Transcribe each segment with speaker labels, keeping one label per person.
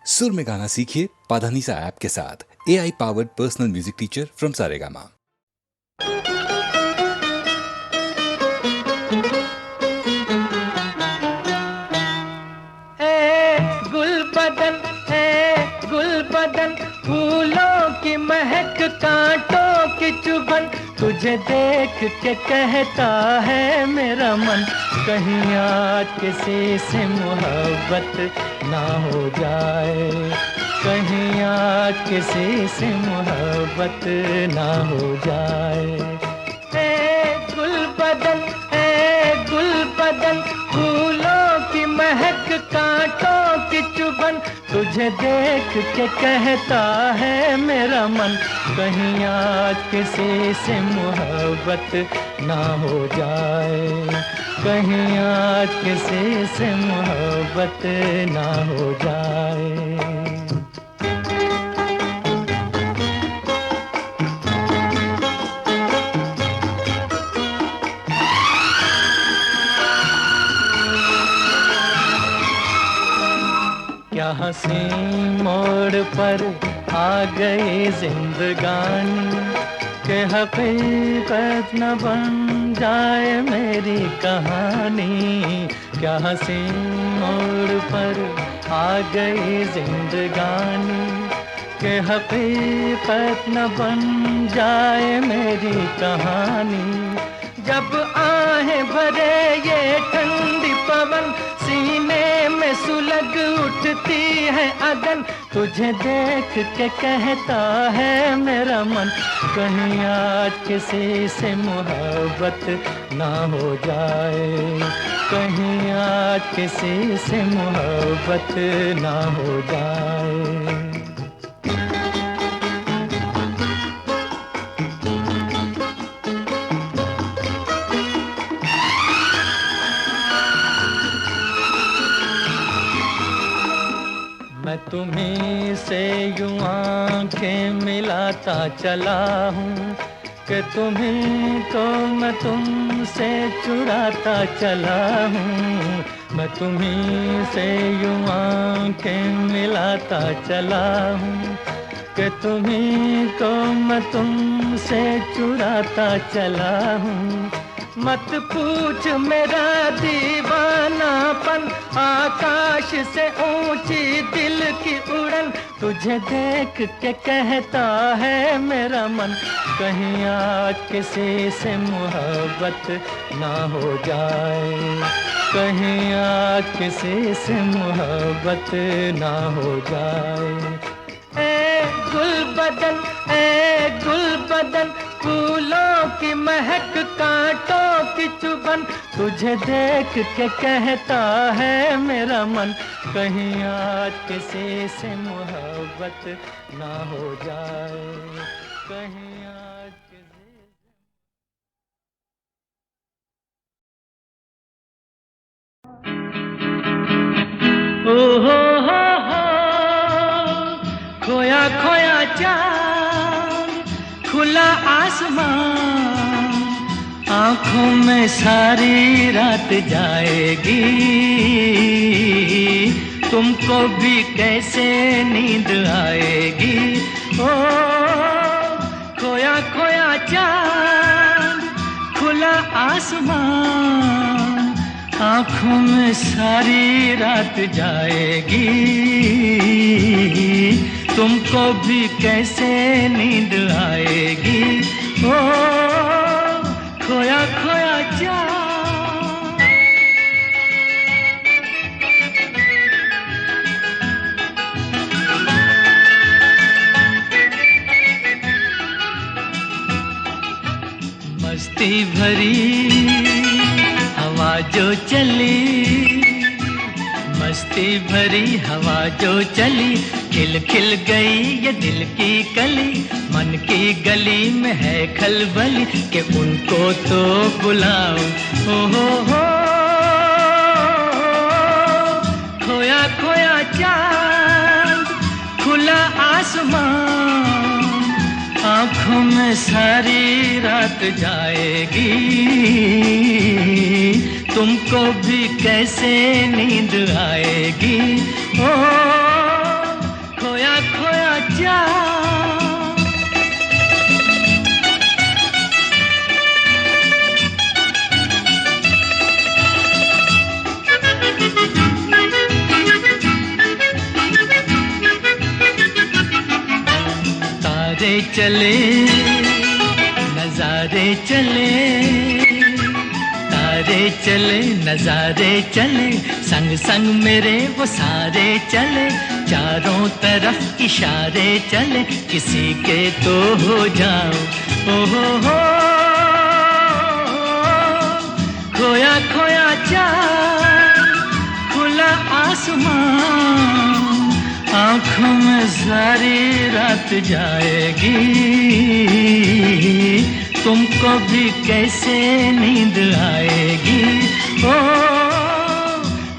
Speaker 1: सुर में गाना सीखिए पाधानीसा ऐप के साथ। AI powered personal music teacher from Saregama.
Speaker 2: गुल बदन फूलों की महक कांटों की चुभन, तुझे देख के कहता है मेरा मन, कहीं आज किसी से मोहब्बत ना हो जाए, कहीं आज किसी से मोहब्बत ना हो जाए। गुल बदन फूलों की महक कांटों की चुभन, तुझे देख के कहता है मेरा मन, कहीं आज किसी से मोहब्बत ना हो जाए, कहीं आज किसी से मोहब्बत ना हो जाए। क्या हंसी मोड़ पर आ गई जिंदगानी, के हकीकत न बन जाए मेरी कहानी। क्या हंसी मोड़ पर आ गई जिंदगानी, के हकीकत न बन जाए मेरी कहानी। जब आहें भरे ये ठंडी पवन, सीने में सुलग उठती है अगन, तुझे देख के कहता है मेरा मन, कहीं आज किसी से मोहब्बत ना हो जाए, कहीं आज किसी से मोहब्बत ना हो जाए। मैं तुम्हीं से यूं आंखें मिलाता चला हूँ, कि तुम्हीं को मैं तुमसे चुराता चला हूँ। मैं तुम्हीं से यूं आंखें मिलाता चला हूँ, कि तुम्हीं को मैं तुमसे चुराता चला हूँ। मत पूछ मेरा दीवानापन, आकाश से ऊंची दिल की उड़न, तुझे देख के कहता है मेरा मन, कहीं आज किसी से मोहब्बत ना हो जाए, कहीं आज किसी से मोहब्बत ना हो जाए। गुल बदन फूलों की महक कांटों की चुभन, तुझे देख के कहता है मेरा मन, कहीं आज किसी से मोहब्बत ना हो जाए, कहीं आज किसी हो खोया खोया चाँद, खुला आसमान, आँखों में सारी रात जाएगी, तुमको भी कैसे नींद आएगी। ओ खोया खोया चाँद, खुला आसमान, आँखों में सारी रात जाएगी, तुमको भी कैसे नींद आएगी। ओ खोया खोया चाँद। मस्ती भरी हवा जो चली, मस्ती भरी हवा जो चली, खिल खिल गई ये दिल की कली, मन की गली में है खलबली, कि उनको तो बुलाओ। हो खोया खोया चाँद, खुला आसमान, आँखों में सारी रात जाएगी, तुमको भी कैसे नींद आएगी। ओ तारे चले नजारे चले, तारे चले नजारे चले, संग संग मेरे वो सारे चले, चारों तरफ इशारे चले, किसी के तो हो जाओ। ओ हो खोया खोया चाँद, खुला आसमां, आँखों में सारी रात जाएगी, तुमको भी कैसे नींद आएगी। ओ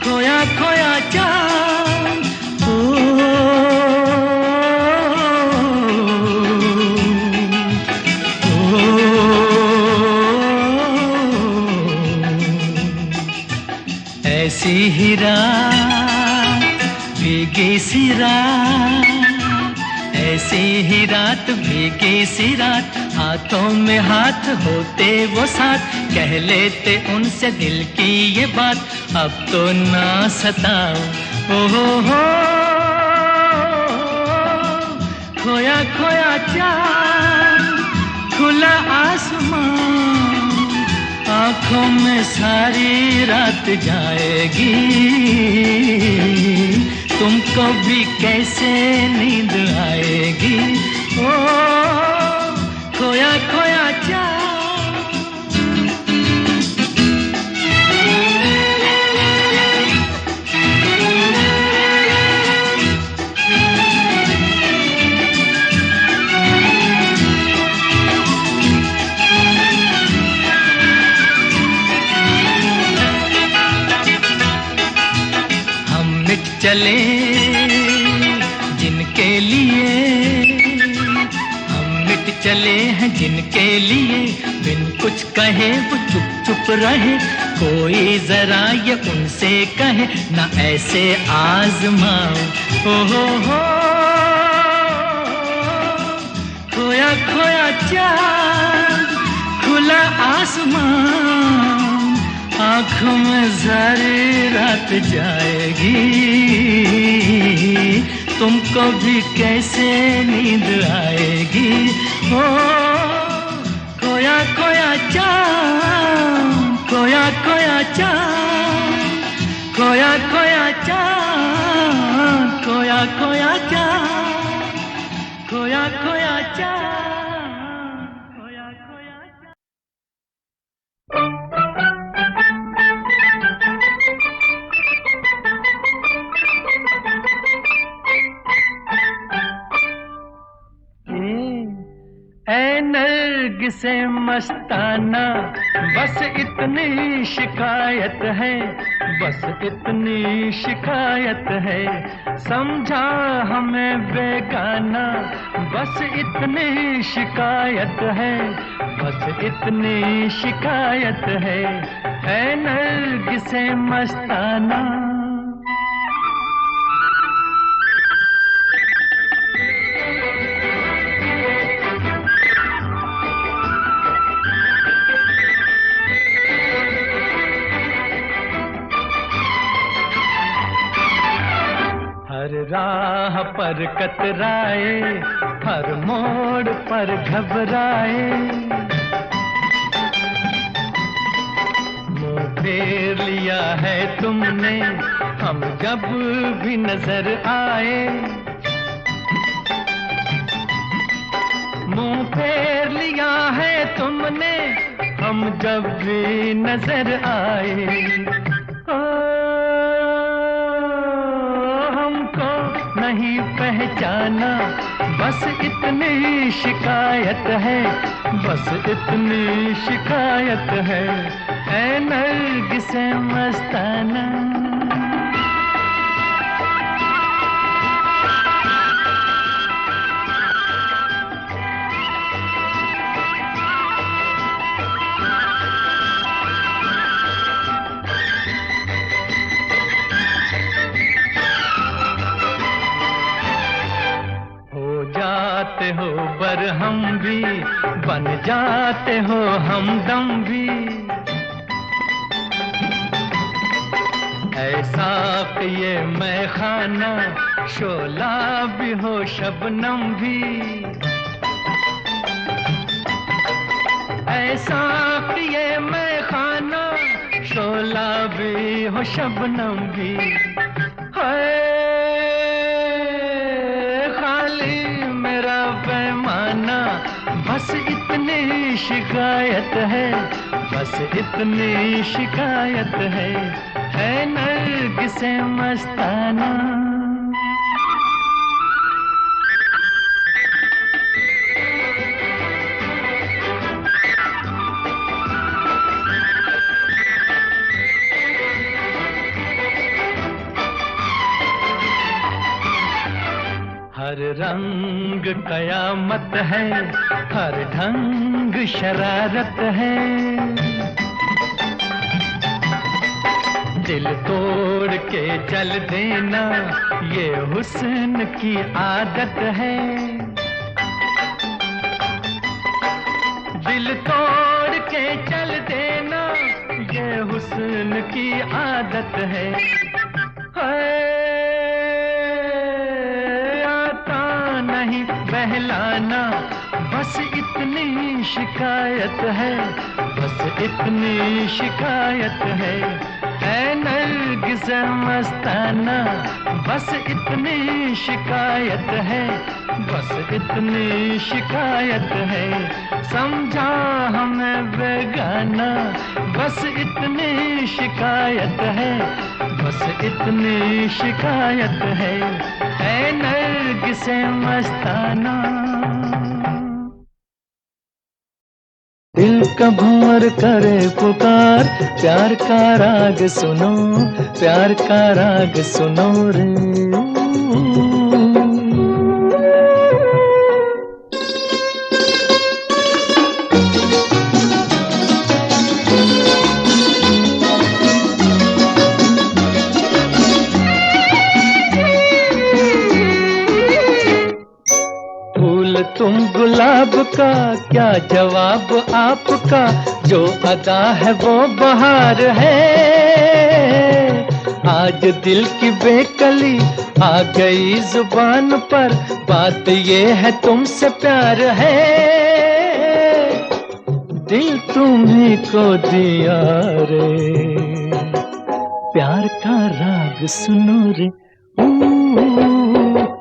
Speaker 2: खोया खोया चाँद, ऐसी ही रात भीगी सी रात, ऐसी ही रात भीगी सी रात, हाथों में हाथ होते वो साथ, कह लेते उनसे दिल की ये बात, अब तो ना सताओ। ओ हो खोया खोया चाँद, खुला आसमां, आँखों में सारी रात जाएगी, तुमको भी कैसे नींद आएगी। ओ खोया खोया चाँद। चले जिनके लिए, हम मिट चले हैं जिनके लिए, बिन कुछ कहे वो चुप चुप रहे, कोई जरा ये उनसे कहे ना ऐसे आजमाओ। ओ हो खोया खोया चाँद, खुला आसमां, आँखों में सारी रात जाएगी, तुमको भी कैसे नींद आएगी। ओ खोया खोया चाँद, खोया खोया चाँद, खोया खोया चाँद, खोया खोया चाँद, खोया खोया चाँद, खोया खोया चाँद। ऐ नरगिसे मस्ताना, बस इतनी शिकायत है, बस इतनी शिकायत है, समझा हमें बेगाना, बस इतनी शिकायत है, बस इतनी शिकायत है। ऐ नरगिसे मस्ताना, हर राह पर कतराए, हर मोड़ पर घबराए, मुँह फेर लिया है तुमने हम जब भी नजर आए, मुँह फेर लिया है तुमने हम जब भी नजर आए। नहीं पहचाना, बस इतनी शिकायत है, बस इतनी शिकायत है। ऐ नरगिसे मस्ताना, हो बरहम भी, बन जाते हो हमदम भी, ऐसा कि ये मैखाना शोला भी हो शबनम भी, ऐसा पिए मैं खाना, शोला भी हो शबनम भी, हाय खाली मेरा पैमाना। बस इतनी शिकायत है, बस इतनी शिकायत है नरगिसे मस्ताना। हर रंग कयामत है, हर ढंग शरारत है, दिल तोड़ के चल देना ये हुस्न की आदत है। दिल तोड़ के चल देना ये हुस्न की आदत है। नहीं बहलाना, बस इतनी शिकायत है, बस इतनी शिकायत है नरगिस मस्ताना। बस इतनी शिकायत है, बस इतनी शिकायत है, समझा हमें बेगाना। बस इतनी शिकायत है, बस इतनी शिकायत है नरगिस मस्ताना। दिल का भंवर करे पुकार, प्यार का राग सुनो, प्यार का राग सुनो रे। तुम गुलाब का क्या जवाब आपका, जो अदा है वो बहार है। आज दिल की बेकली आ गई जुबान पर, बात ये है तुमसे प्यार है। दिल तुम्हीं को दिया रे, प्यार का राग सुनो रे।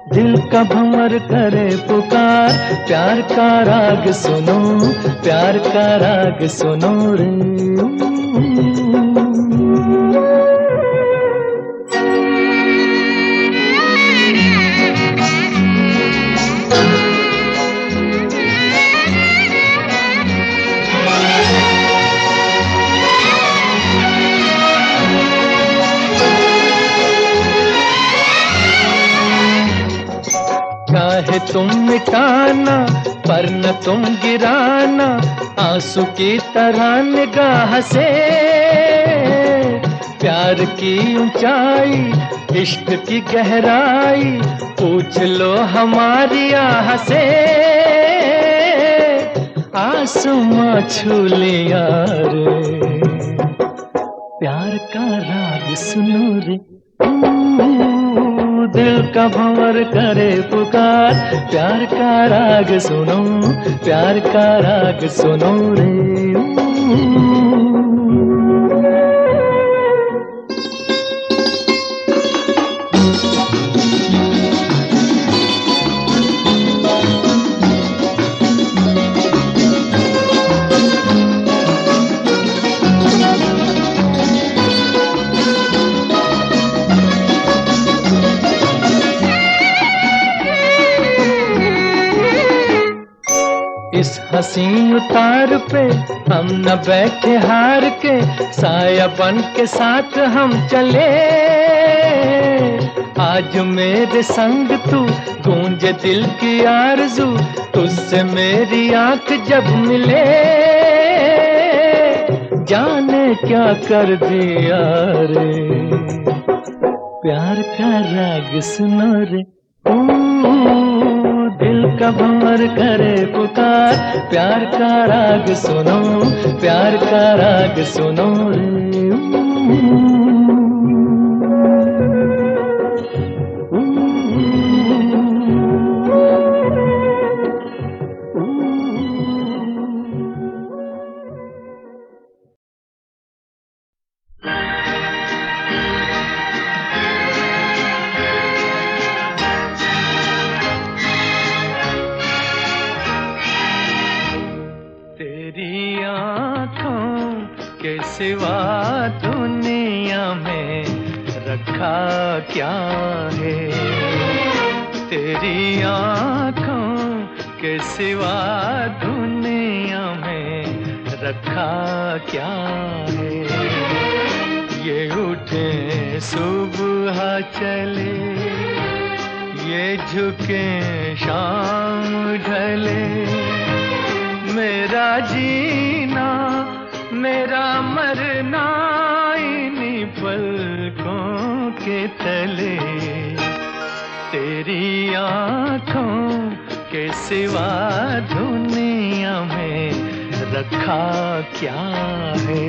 Speaker 2: दिल का भंवर करे पुकार, प्यार का राग सुनो, प्यार का राग सुनो रे। चाहे तुम मिटाना पर न तुम गिराना, आंसू की तरह निगाह से। प्यार की ऊंचाई, इश्क की गहराई, पूछ लो हमारी आह से। आसमां छू लिया रे, प्यार का राग सुनो रे। दिल का भंवर करे पुकार, प्यार का राग सुनो, प्यार का राग सुनो रे। इस हसीन उतार पे हम न बैठे हार के, साया बन के साथ हम चले। आज मेरे संग तू, गूंजे दिल की आरज़ू, तुझसे मेरी आंख जब मिले। जाने क्या कर दिया रे, प्यार का राग सुनो रे। दिल का भंवर करे पुकार, प्यार का राग सुनो, प्यार का राग सुनो रे। सिवा दुनिया में रखा क्या है। तेरी आँखों के सिवा दुनिया में रखा क्या है। ये उठे सुबह चले, ये झुके शाम ढले, मेरा जीना मेरा मरना इन्हीं पलकों के तले। तेरी आँखों के सिवा दुनिया में रखा क्या है।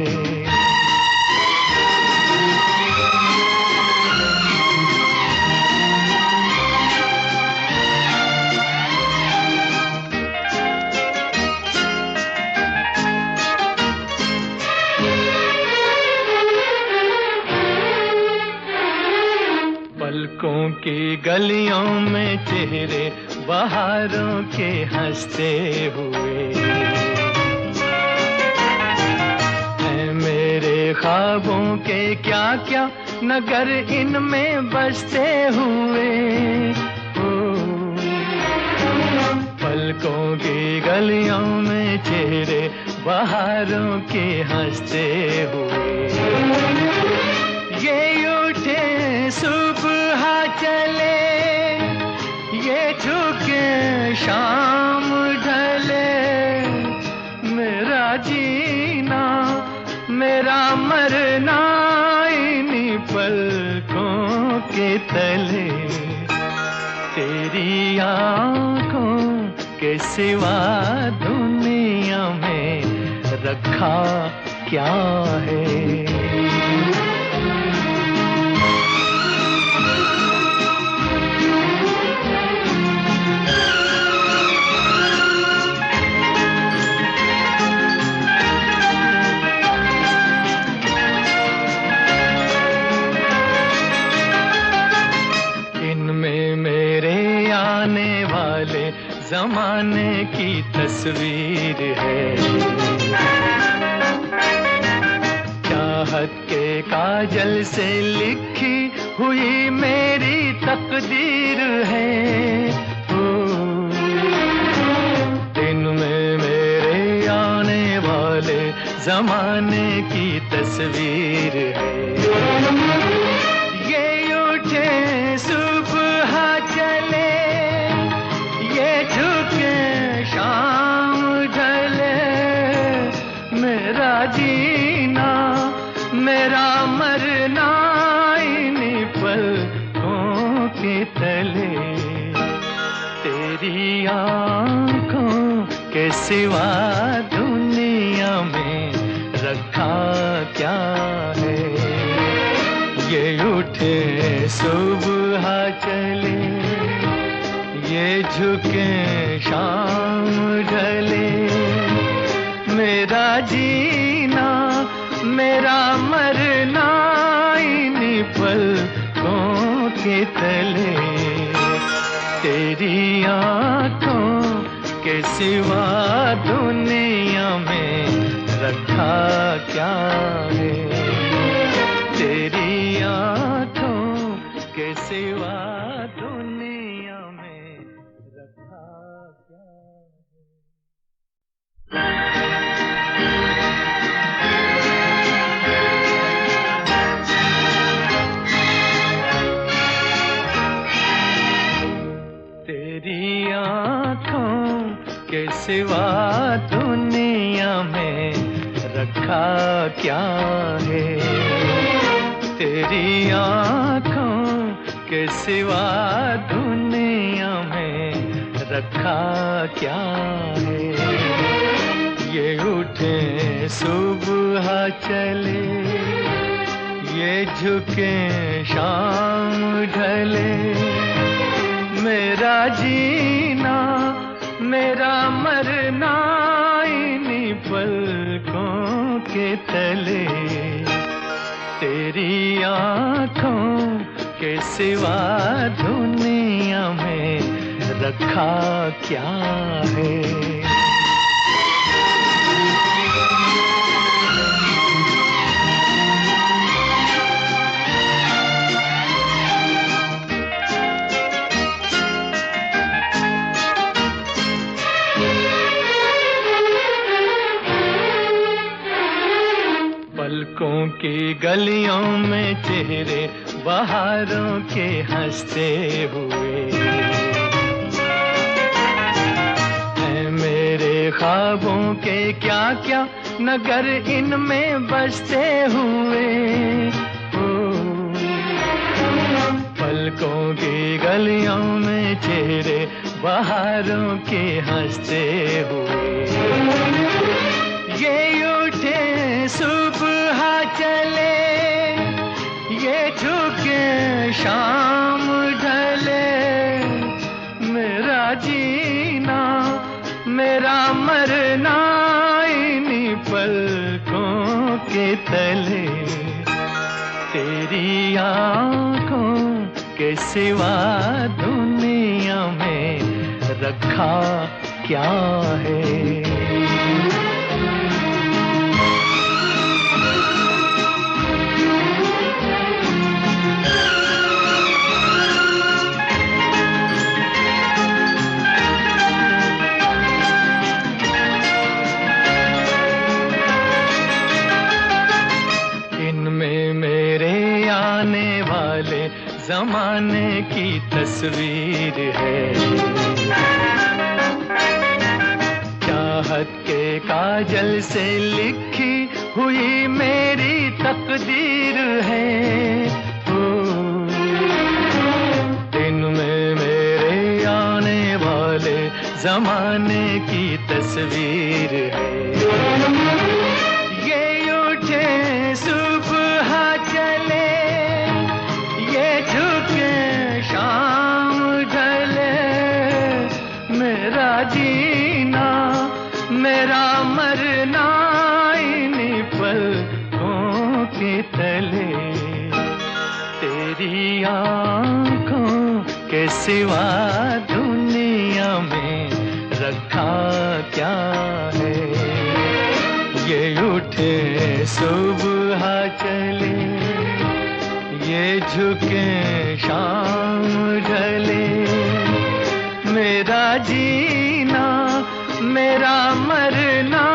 Speaker 2: पलकों की गलियों में चेहरे बहारों के हंसते हुए हैं मेरे ख्वाबों के क्या क्या नगर इनमें बसते हुए। पलकों की गलियों में चेहरे बहारों के हंसते हुए, ये उठे सुबह चले, ये झुके शाम ढले, मेरा जीना मेरा मरना इन्हीं पलकों के तले। तेरी आँखों के सिवा दुनिया में रखा क्या है। ज़माने की तस्वीर है, चाहत के काजल से लिखी हुई मेरी तकदीर है। दिन में मेरे आने वाले ज़माने की तस्वीर है, ये उठे सुबह चले, शाम ढले, मेरा जीना मेरा मरना इन्हीं पलकों के तले। तेरी आँखों के सिवा दुनिया में रखा क्या है। ये उठे सुबह चले, ये झुके शाम ढले, मेरा जीना मेरा मरना इन्हीं पलकों के तले। तेरी आँखों के सिवा दुनिया में रखा क्या है। तेरी आँखों के सिवा दुनिया में रखा क्या है। तेरी आँखों के सिवा दुनिया में रखा क्या है। तेरी आँखों के सिवा दुनिया में रखा क्या है। ये उठे सुबह चले, ये झुके शाम ढले, मेरा जीना मेरा मरना इन्हीं पलकों के तले। तेरी आँखों के सिवा दुनिया में रखा क्या है। पलकों की गलियों में चेहरे बहारों के हंसते हुए हैं मेरे ख्वाबों के क्या क्या नगर इनमें बसते हुए। पलकों की गलियों में चेहरे बहारों के हंसते हुए ये उठे सुबह चले ये झुके शाम ढले मेरा जीना मेरा मरना इन्हीं पलकों के तले तेरी आँखों के सिवा दुनिया में रखा क्या है। इनमें मेरे आने वाले जमाने की तस्वीर है चाहत के काजल से लिखी हुई मेरी तकदीर है। इनमें मेरे आने वाले जमाने की तस्वीर है ये उठे सुबह चले ये झुके शाम ढले मेरा जीना मेरा मरना इन्हीं पलकों के तले तेरी आँखों के सिवा दुनिया में रखा क्या है। ये उठे सुबह चले ये झुके शाम ढले मेरा जीना मेरा मरना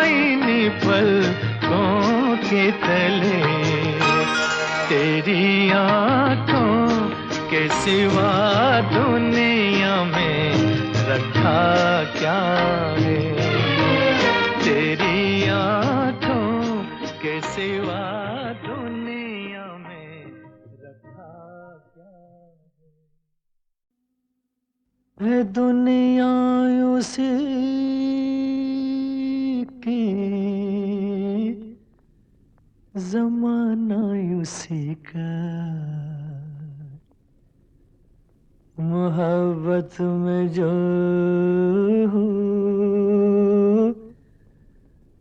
Speaker 2: इन्हीं पलकों के तले तेरी आँखों के सिवा दुनिया में रखा क्या है। तेरी आँखों के सिवा दुनिया में रखा क्या है दुनिया उसी की जमाना उसी का मोहब्बत में जो हो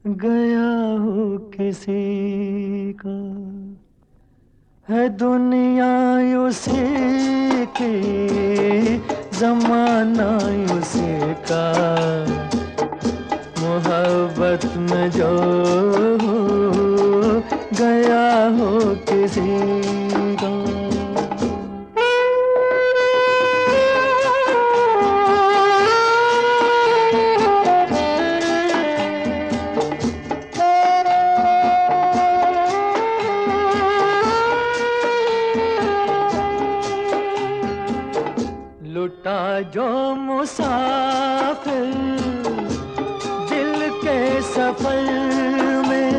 Speaker 2: गया हो किसी का है दुनिया उसी की जमाना उसी का मोहब्बत में जो हो गया हो किसी का। लुटा जो मुसाफिर दिल के सफर में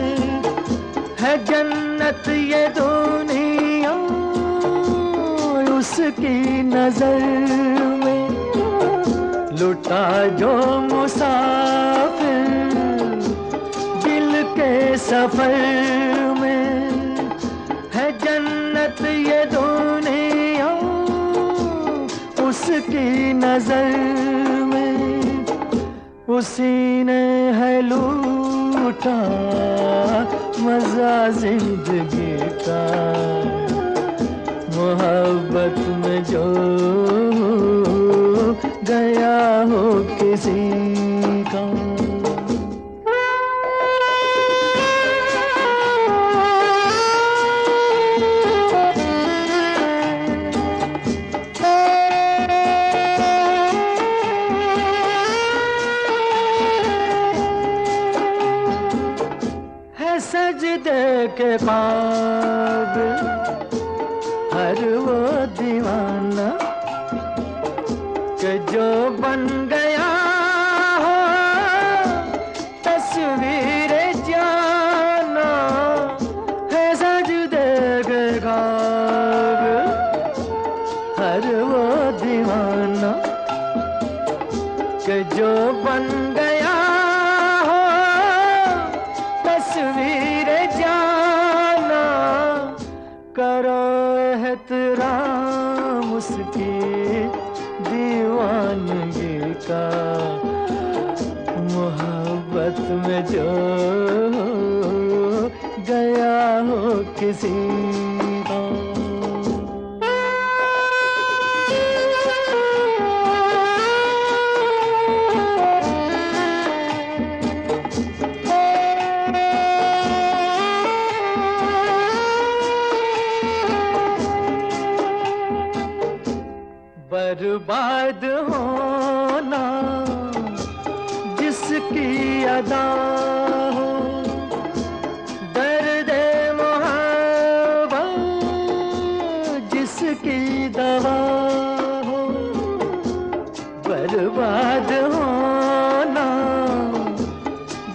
Speaker 2: है जन्नत ये दुनिया उसकी नजर में। लुटा जो मुसाफिर दिल के सफर में है जन्नत ये दुनिया उसकी नजर में। उसी ने है लूटा मजा जिंदगी का मोहब्बत में जो गया हो किसी का। सजदे के ख्वाब, हर वो दीवाना कि जो बन गया हो तस्वीर जाना है सजदे के ख्वाब, हर वो दीवाना कि जो बन गया हो तस्वीर जाना, करो एहतराम उसकी दीवानगी का, मोहब्बत में जो गया हो किसी को। बर्बाद होना जिसकी अदा हो, दर्द मोहब्बत जिसकी दवा हो, बर्बाद होना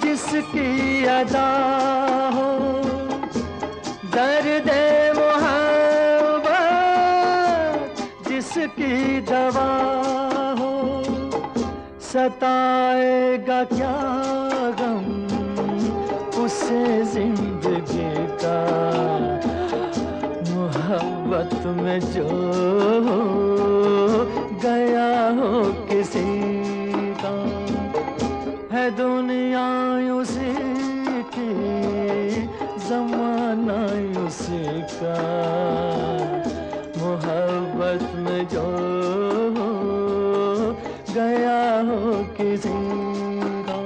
Speaker 2: जिसकी अदा हो, दर्द जिसकी दवा हो, सताएगा क्या गम उसे जिंदगी का, मोहब्बत में जो गया हो किसी का। है दुनिया उसी की, जमाना उसी का, मोहब्बत में जो गया हो किसी का।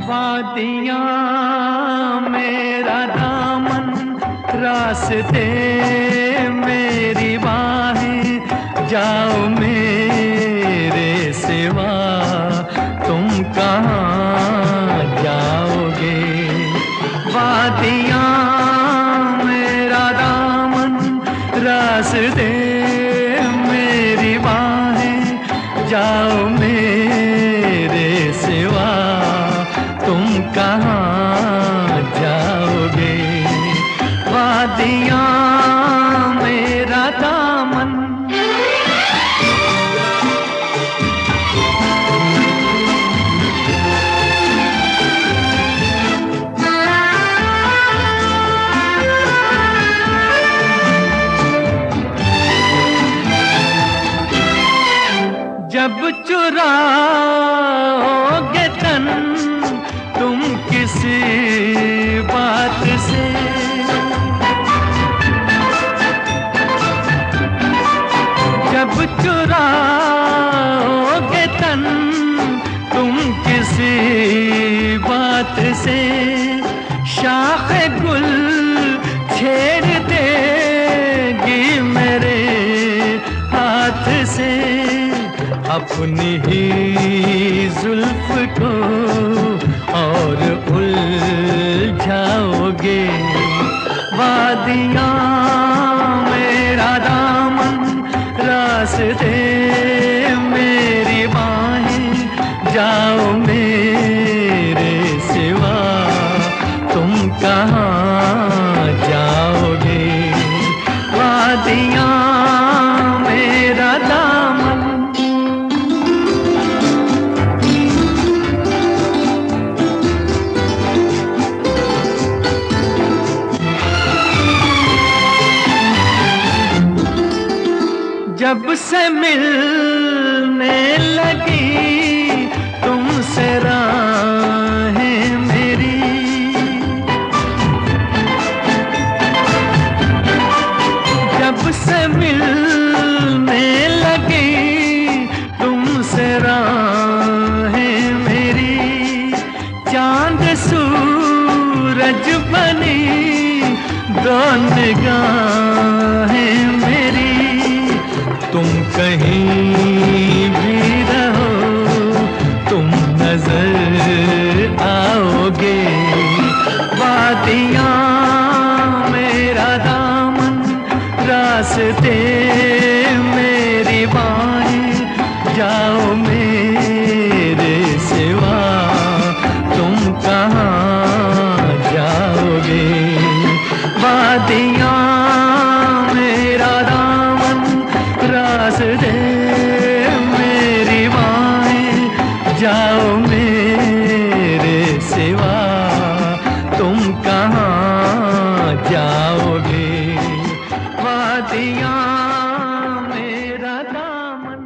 Speaker 2: वादियाँ मेरा दामन, रास्ते मेरी बाहें, जाओ मेरे सिवा तुम कहाँ जाओगे। वादियाँ मेरा दामन, रास्ते मेरी बाहें, जाओ मेरे सिवा तुम कहाँ जाओगे। वादियाँ मेरा दामन, जब चुराओगे तन तुम किसी बात से, जब चुराओगे तन तुम किसी बात से, शाख गुल छेड़ देगी मेरे हाथ से, अपनी ही जुल्फ को और उलझाओगे। वादियाँ मेरा दामन, रास्ते मेरी बाहें, जाओ मेरे सिवा तुम कहाँ जाओगे। वादियाँ मेरा दामन, जब से मिलने लगी तुमसे राहें मेरी, जब से मिलने लगी तुमसे राहें मेरी, चांद सूरज बनी दो निगाहें मेरी। तुम कहीं भी रहो तुम नजर आओगे, वादियाँ मेरा दामन रास्ते मेरी बाहें, जाओ मेरे सिवा तुम कहाँ जाओगे। वादियाँ मेरा दामन रास्ते मेरी बाहें, जाओ मेरे सिवा तुम कहाँ जाओगे। वादियाँ मेरा दामन।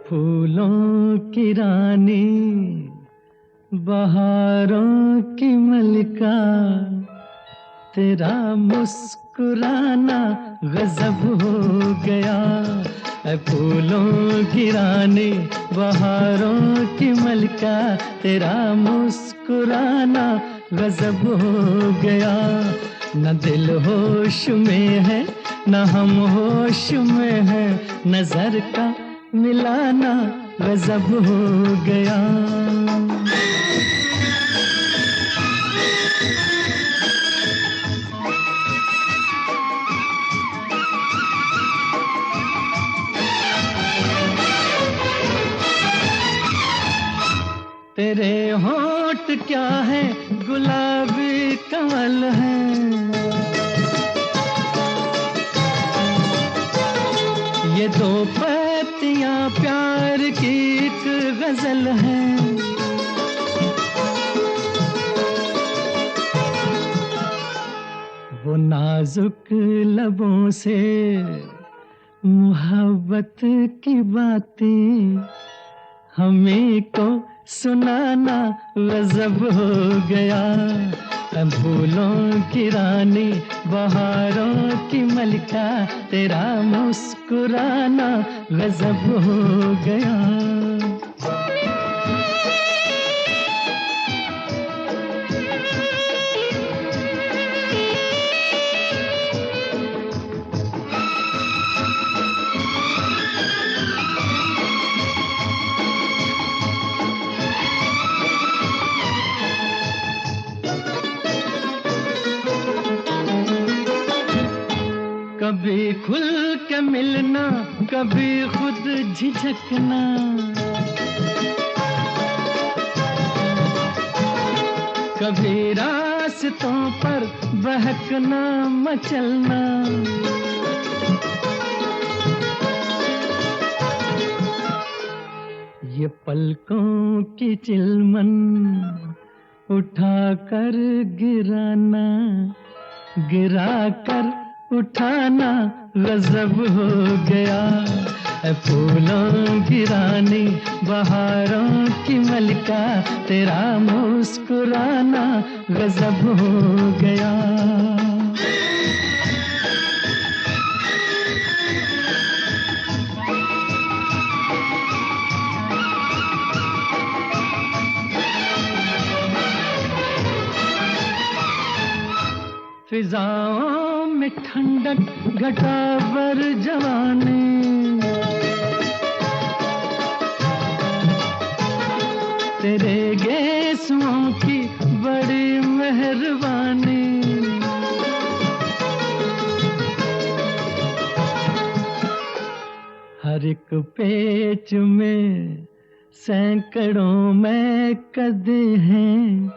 Speaker 2: फूलों की रानी बहारों की मलिका, तेरा मुस्कुराना गजब हो गया। फूलों की रानी बहारों की मलिका, तेरा मुस्कुराना गजब हो गया। न दिल होश में है न हम होश में है, नजर का मिलाना गजब हो गया। तेरे होंठ क्या है गुलाबी कमल है, ये दो पत्तियां प्यार की एक गजल है। वो नाजुक लबों से मोहब्बत की बातें हमें को सुनाना गजब हो गया। फूलों की रानी बहारों की मलिका, तेरा मुस्कुराना गजब हो गया। कभी खुल के मिलना कभी खुद झिझकना, कभी रास्तों पर बहकना मचलना। ये पलकों की चिलमन उठा कर गिराना, गिरा कर उठाना गजब हो गया। फूलों की रानी बहारों की मलिका, तेरा मुस्कुराना गजब हो गया। फिजाओं में ठंडक घटावर जवानी, तेरे गेसुओं की बड़ी मेहरबानी। हर एक पेच में सैकड़ों में कदे हैं,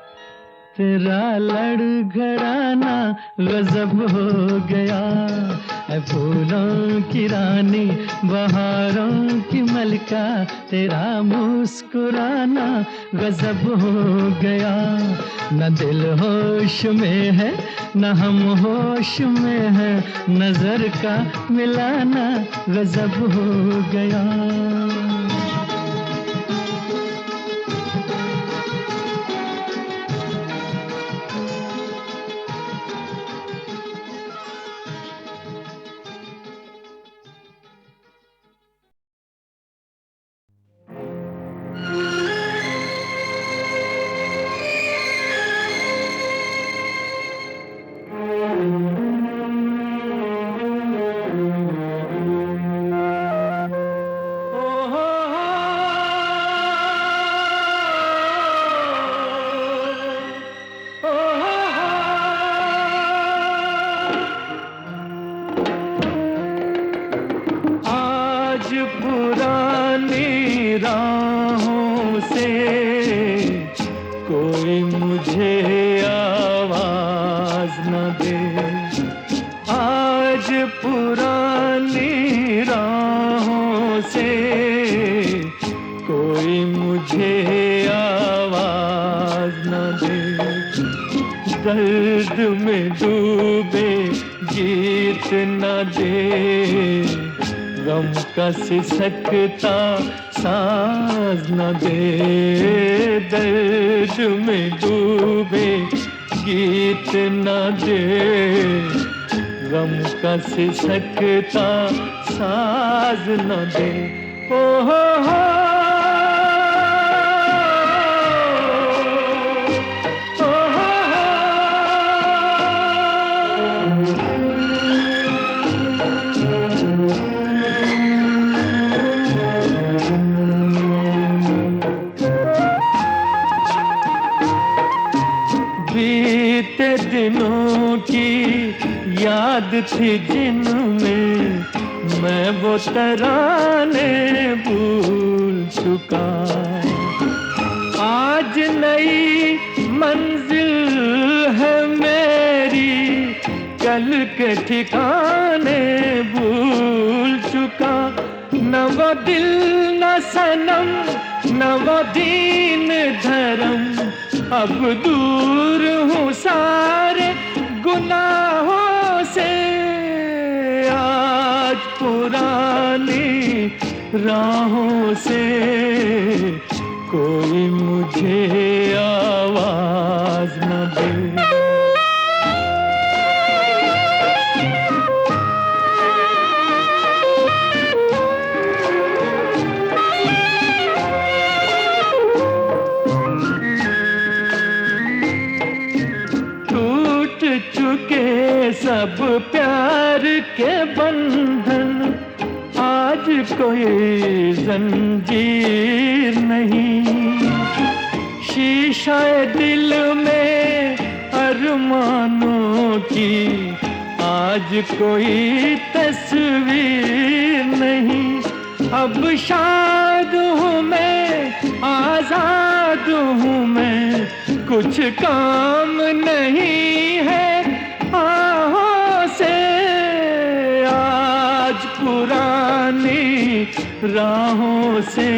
Speaker 2: तेरा लड़खड़ाना गजब हो गया, ऐ फूलों की रानी बहारों की मलका, तेरा मुस्कुराना गजब हो गया। न दिल होश में है न हम होश में है, नजर का मिलाना गजब हो गया। पुरानी राहों से कोई मुझे आवाज न दे, आज पुरानी राहों से कोई मुझे आवाज न दे। दर्द में डूबे गीत न दे, गम का सिसकता साज न दे। दर्द में डूबे गीत न दे, गम का सिसकता साज न दे। ओ हो बीते दिनों की याद थी जिनमें मैं वो तराने भूल चुका। आज नई मंजिल है मेरी, कल के ठिकाने भूल चुका। न वो दिल न सनम न वो दीन धर्म, अब दूर हूँ सारे गुनाहों से। आज पुरानी राहों से कोई मुझे आवाज न दे। चुके सब प्यार के बंधन, आज कोई जंजीर नहीं। शीशाए दिल में अरमानों की, आज कोई तस्वीर नहीं। अब शाद हूँ मैं, आजाद हूँ मैं, कुछ काम नहीं है आहों से। आज पुरानी राहों से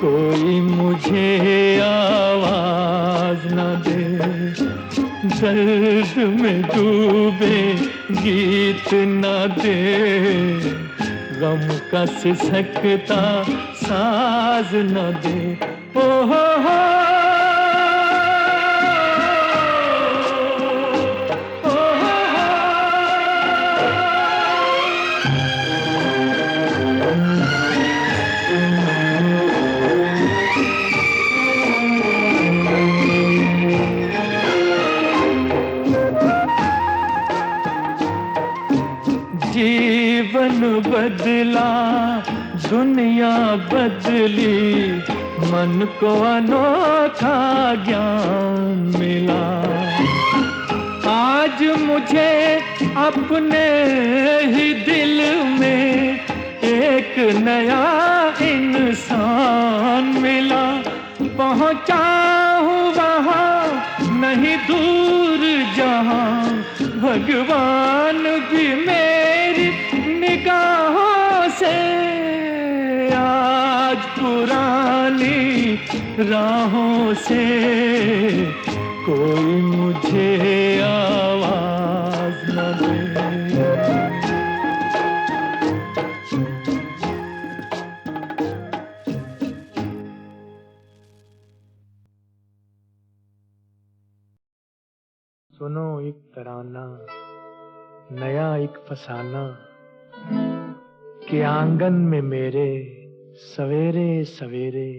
Speaker 2: कोई मुझे आवाज न दे। दर्द में डूबे गीत न दे, गम का सिसकता साज न दे। ओ हो जीवन बदला दुनिया बदली, मन को अनोखा ज्ञान मिला। आज मुझे अपने ही दिल में एक नया इंसान मिला। पहुंचा हूँ वहाँ नहीं दूर जहां भगवान भी मेरी निगाहों से आज पुरानी राहों से कोई मुझे आवाज न दे। सुनो एक तराना नया एक फसाना कि आंगन में मेरे सवेरे सवेरे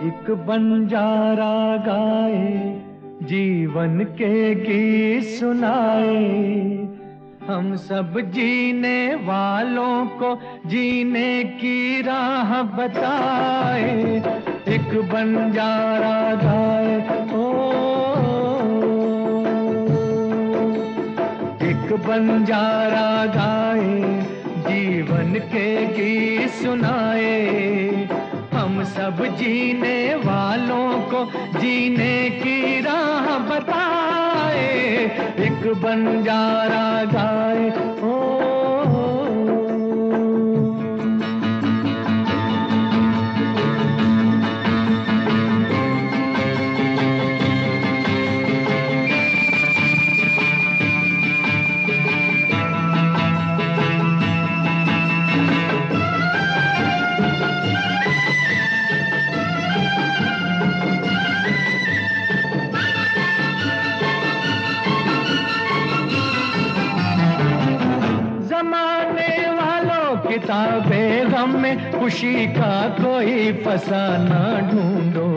Speaker 2: एक बंजारा गाए जीवन के गीत सुनाए हम सब जीने वालों को जीने की राह बताए। एक बंजारा गाए एक बंजारा गाए जीवन के गीत सुनाए हम सब जीने वालों को जीने की राह बताए। एक बंजारा गाए किताबें गम में खुशी का कोई फसाना ढूंढो।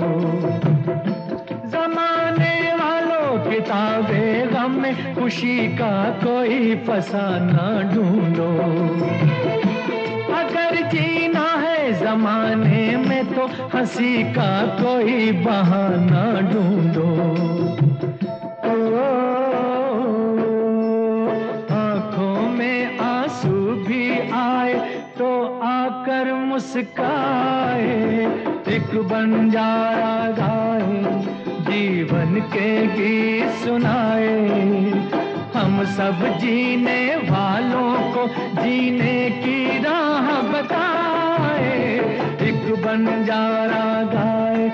Speaker 2: जमाने वालों किताबें गम में खुशी का कोई फसाना ढूंढो। अगर जीना है जमाने में तो हंसी का कोई बहाना ढूंढो। आंखों में आंसू भी आए तो आकर मुस्काए। एक बंजारा गाए जीवन के गीत सुनाए हम सब जीने वालों को जीने की राह बताए। एक बंजारा गाए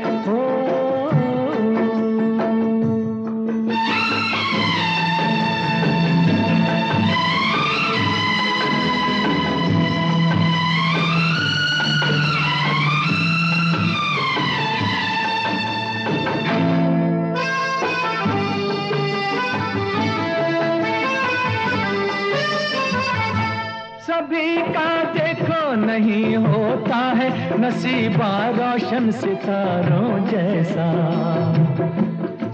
Speaker 2: सभी का देखो नहीं होता है नसीबा रोशन सितारों जैसा।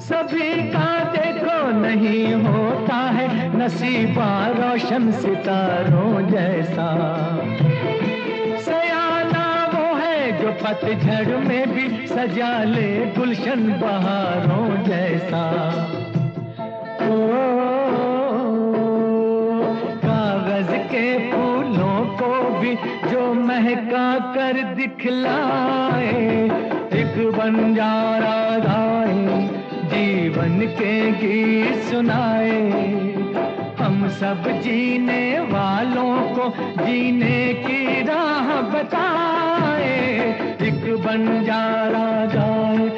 Speaker 2: सभी का देखो नहीं होता है नसीबा रोशन सितारों जैसा। सयाना वो है जो पतझड़ में भी सजा ले गुलशन बहारों जैसा। कागज के फूलों को भी जो महका कर दिखलाए। एक बंजारा गाए जीवन के गीत सुनाए हम सब जीने वालों को जीने की राह बताए। एक बंजारा गाए